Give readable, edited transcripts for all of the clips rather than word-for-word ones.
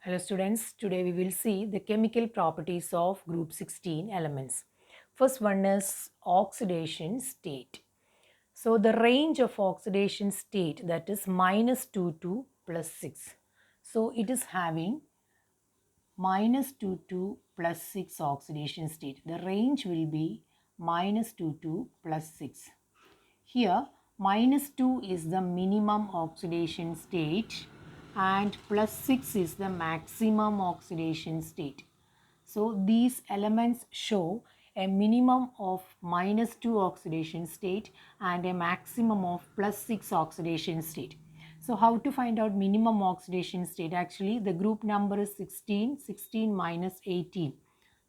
Hello students, today we will see the chemical properties of group 16 elements. First one is oxidation state. So the range of oxidation state, that is -2 to +6. So it is having -2 to +6 oxidation state. The range will be -2 to +6. Here -2 is the minimum oxidation state and +6 is the maximum oxidation state. So these elements show a minimum of -2 oxidation state and a maximum of +6 oxidation state. So how to find out minimum oxidation state? Actually the group number is 16, 16 minus 18,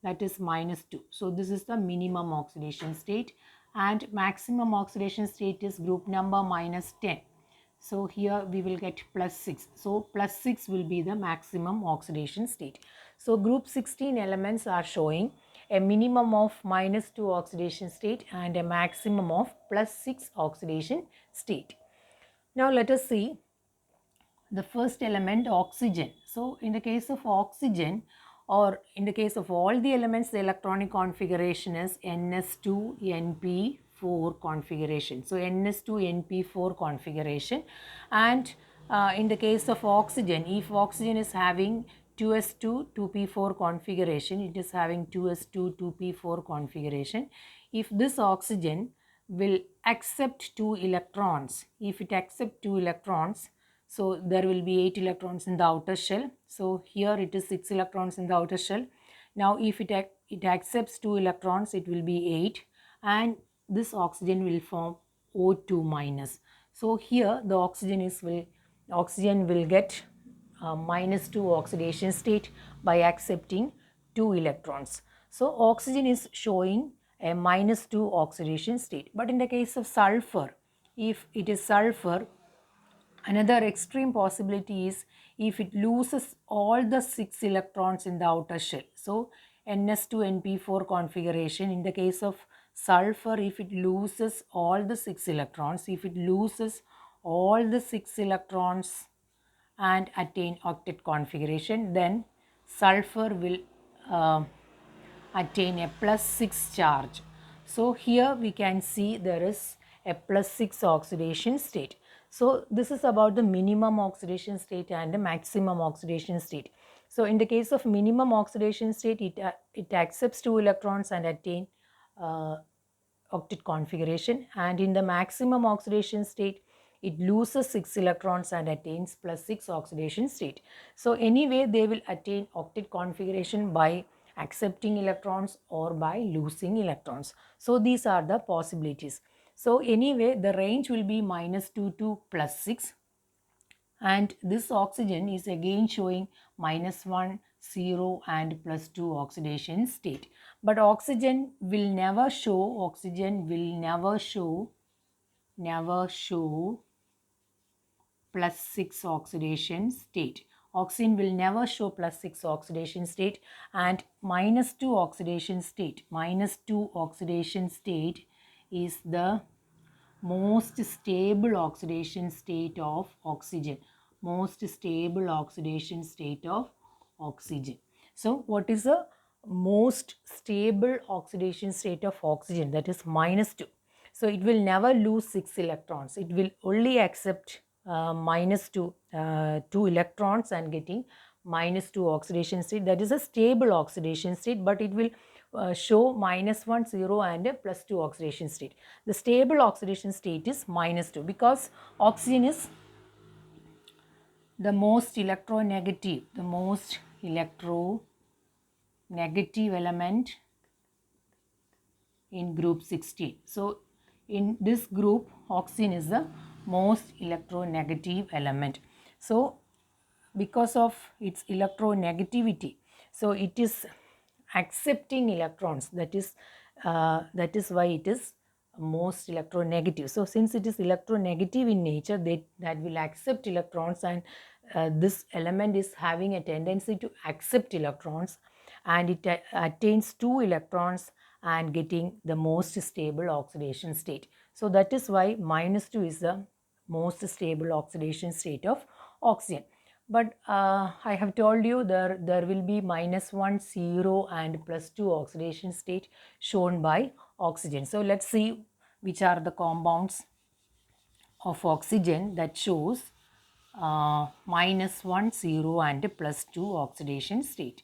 that is -2. So this is the minimum oxidation state and maximum oxidation state is group number -10. So here we will get +6. So +6 will be the maximum oxidation state. So group 16 elements are showing a minimum of -2 oxidation state and a maximum of +6 oxidation state. Now let us see the first element, oxygen. So in the case of oxygen, or in the case of all the elements, the electronic configuration is Ns2Np4 configuration. So Ns2Np4 configuration, and in the case of oxygen, if oxygen is having 2s2 2p4 configuration, it is having 2s2 2p4 configuration. If this oxygen will accept 2 electrons, if it accepts 2 electrons, so there will be 8 electrons in the outer shell. So here it is 6 electrons in the outer shell. Now if it accepts 2 electrons, it will be 8, and this oxygen will form O2 minus. So here the oxygen will get -2 oxidation state by accepting 2 electrons. So oxygen is showing a -2 oxidation state. But in the case of sulfur, if it is sulfur, another extreme possibility is if it loses all the 6 electrons in the outer shell. So Ns2Np4 configuration, in the case of sulfur, if it loses all the 6 electrons, and attain octet configuration, then sulfur will attain a +6 charge. So here we can see there is a +6 oxidation state. So this is about the minimum oxidation state and the maximum oxidation state. So in the case of minimum oxidation state, it accepts 2 electrons and attain octet configuration, and in the maximum oxidation state, it loses 6 electrons and attains +6 oxidation state. So anyway, they will attain octet configuration by accepting electrons or by losing electrons. So these are the possibilities. So anyway, the range will be -2 to +6, and this oxygen is again showing -1, 0 and +2 oxidation state. But oxygen will never show +6 oxidation state. Oxygen will never show +6 oxidation state, and -2 oxidation state. -2 oxidation state is the most stable oxidation state of oxygen. Most stable oxidation state of oxygen. So what is the most stable oxidation state of oxygen? That is -2. So it will never lose 6 electrons. It will only accept -2 electrons and getting -2 oxidation state. That is a stable oxidation state, but it will show -1, 0 and a +2 oxidation state. The stable oxidation state is -2 because oxygen is the most electronegative element in group 16. So in this group, oxygen is the most electronegative element. So because of its electronegativity, so it is accepting electrons. That is why it is most electronegative. So since it is electronegative in nature, that will accept electrons, and this element is having a tendency to accept electrons, and it attains 2 electrons and getting the most stable oxidation state. So that is why -2 is the most stable oxidation state of oxygen. But I have told you there will be -1, 0 and +2 oxidation state shown by oxygen. So let's see which are the compounds of oxygen that shows -1, 0 and +2 oxidation state.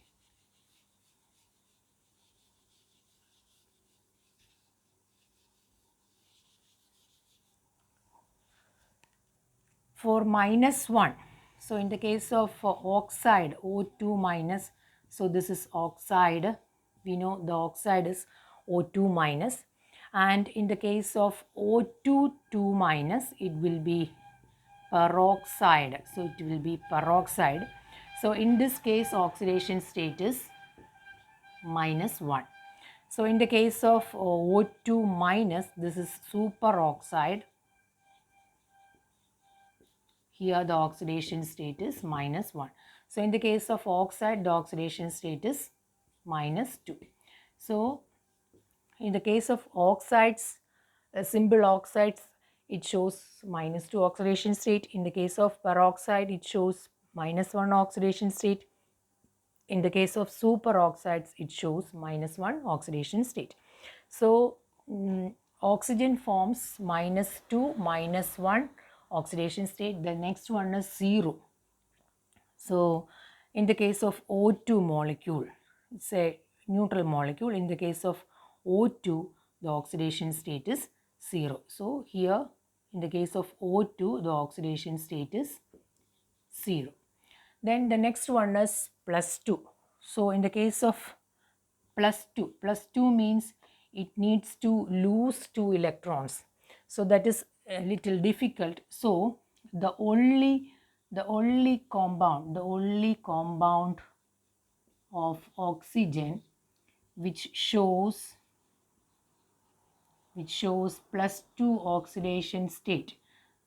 For -1, so in the case of oxide, O2 minus, so this is oxide, we know the oxide is O2 minus, and in the case of O2 2 minus, it will be peroxide, so it will be peroxide. So in this case, oxidation state is -1. So in the case of O2 minus, this is superoxide. Here the oxidation state is -1. So in the case of oxide, the oxidation state is -2. So in the case of oxides, simple oxides, it shows -2 oxidation state. In the case of peroxide, it shows -1 oxidation state. In the case of superoxides, it shows -1 oxidation state. So oxygen forms -2, -1 oxidation state. The next one is 0. So in the case of O2 molecule, it's a neutral molecule. In the case of O2, the oxidation state is 0. So here in the case of O2, the oxidation state is 0. Then the next one is +2. So in the case of +2 means it needs to lose 2 electrons. So that is a little difficult. So the only compound of oxygen which shows +2 oxidation state.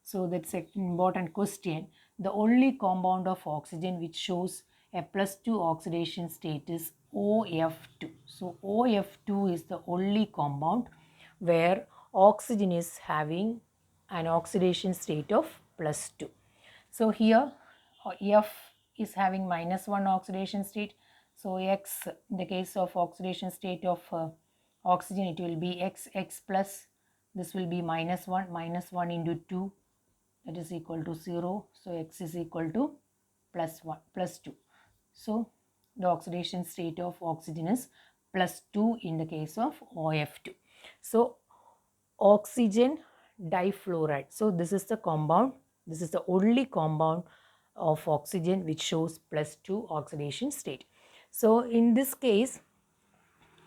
So that's an important question. The only compound of oxygen which shows a +2 oxidation state is OF2. So OF2 is the only compound where oxygen is having an oxidation state of +2. So here F is having -1 oxidation state. So X, in the case of oxidation state of oxygen, it will be X plus, this will be -1 into 2, that is equal to 0. So X is equal to +2. So the oxidation state of oxygen is +2 in the case of OF2. So oxygen difluoride. So this is the compound, this is the only compound of oxygen which shows +2 oxidation state. So in this case,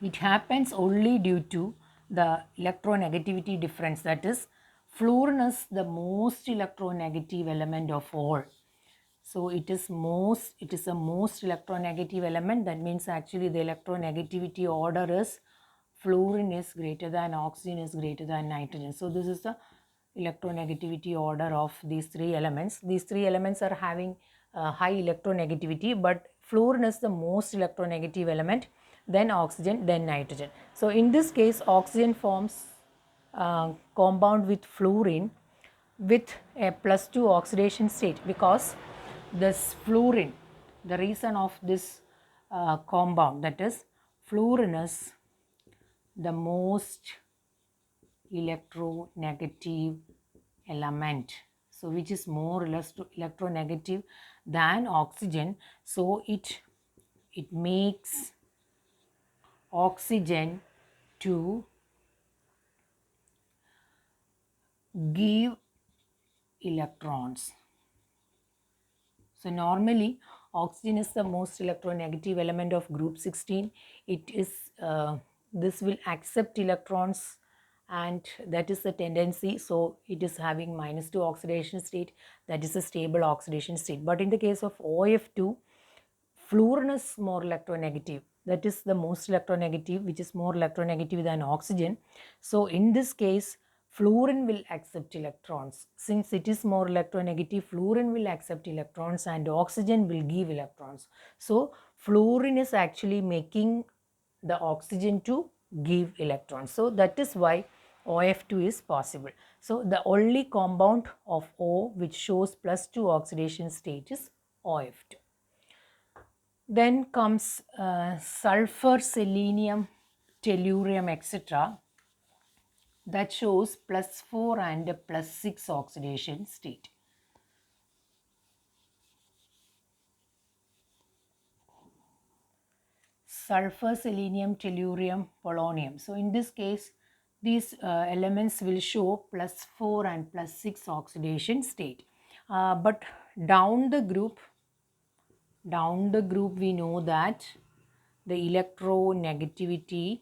it happens only due to the electronegativity difference, that is fluorine is the most electronegative element of all. So it is a most electronegative element. That means actually the electronegativity order is fluorine is greater than oxygen is greater than nitrogen. So this is the electronegativity order of these 3 elements. These 3 elements are having high electronegativity, but fluorine is the most electronegative element, then oxygen, then nitrogen. So in this case, oxygen forms compound with fluorine with a +2 oxidation state, because this fluorine, the reason of this compound, that is fluorine is the most electronegative element, so which is more electronegative than oxygen. So it makes oxygen to give electrons. So normally oxygen is the most electronegative element of group 16. It is this will accept electrons, and that is the tendency. So it is having -2 oxidation state, that is a stable oxidation state. But in the case of OF2, fluorine is more electronegative, that is the most electronegative, which is more electronegative than oxygen. So in this case, fluorine will accept electrons. Since it is more electronegative, fluorine will accept electrons and oxygen will give electrons. So fluorine is actually making the oxygen to give electrons. So that is why OF2 is possible. So the only compound of O which shows +2 oxidation state is OF2. Then comes sulfur, selenium, tellurium, etc. that shows +4 and +6 oxidation state. Sulfur, selenium, tellurium, polonium. So in this case, these elements will show +4 and +6 oxidation state. But down the group we know that the electronegativity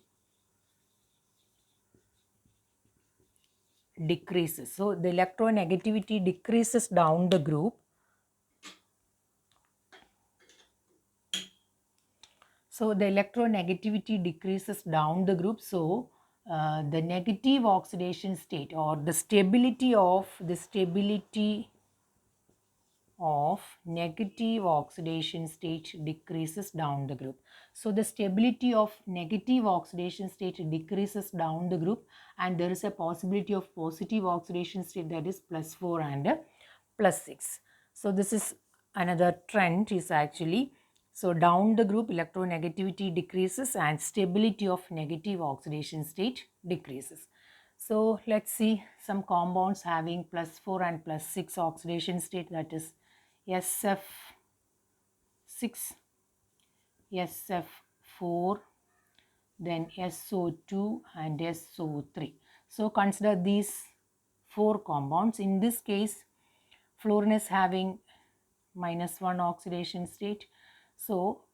decreases. So the electronegativity decreases down the group. So the electronegativity decreases down the group. So the negative oxidation state, or the stability of negative oxidation state decreases down the group. So the stability of negative oxidation state decreases down the group, and there is a possibility of positive oxidation state, that is +4 and +6. So this is another trend is actually, so down the group electronegativity decreases and stability of negative oxidation state decreases. So let's see some compounds having +4 and +6 oxidation state, that is SF6, SF4, then SO2 and SO3. So consider these 4 compounds. In this case, fluorine is having -1 oxidation state. So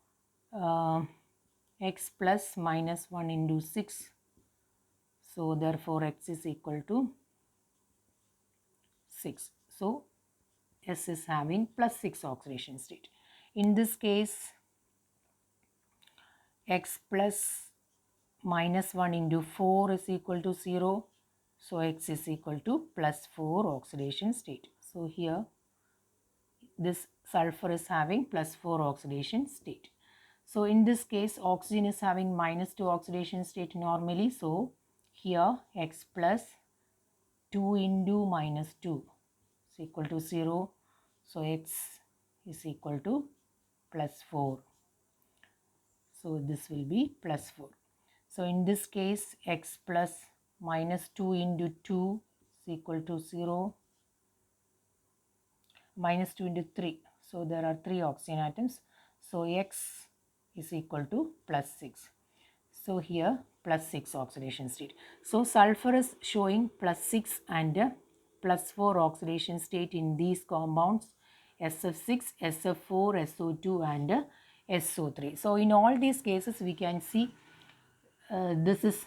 X plus -1 into 6. So therefore X is equal to 6. So S is having +6 oxidation state. In this case, X plus -1 into 4 is equal to 0. So X is equal to +4 oxidation state. So here this sulfur is having +4 oxidation state. So in this case, oxygen is having -2 oxidation state normally. So here X plus 2 into -2 is equal to 0. So X is equal to +4. So this will be +4. So in this case, X plus -2 into 2 is equal to 0. -2 into 3. So there are 3 oxygen atoms. So X is equal to +6. So here +6 oxidation state. So sulfur is showing +6 and +4 oxidation state in these compounds, SF6, SF4, SO2 and SO3. So in all these cases we can see this is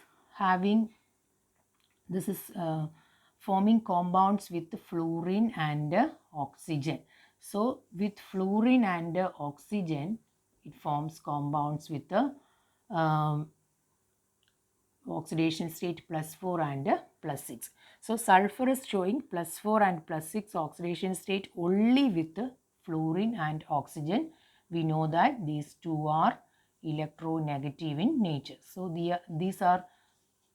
forming compounds with fluorine and oxygen. So with fluorine and oxygen, it forms compounds with the oxidation state +4 and +6. So sulfur is showing +4 and +6 oxidation state only with fluorine and oxygen. We know that these two are electronegative in nature. So these are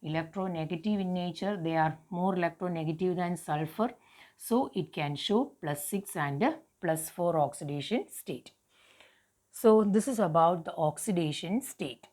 electronegative in nature. They are more electronegative than sulfur. So it can show +6 and +4 oxidation state. So this is about the oxidation state.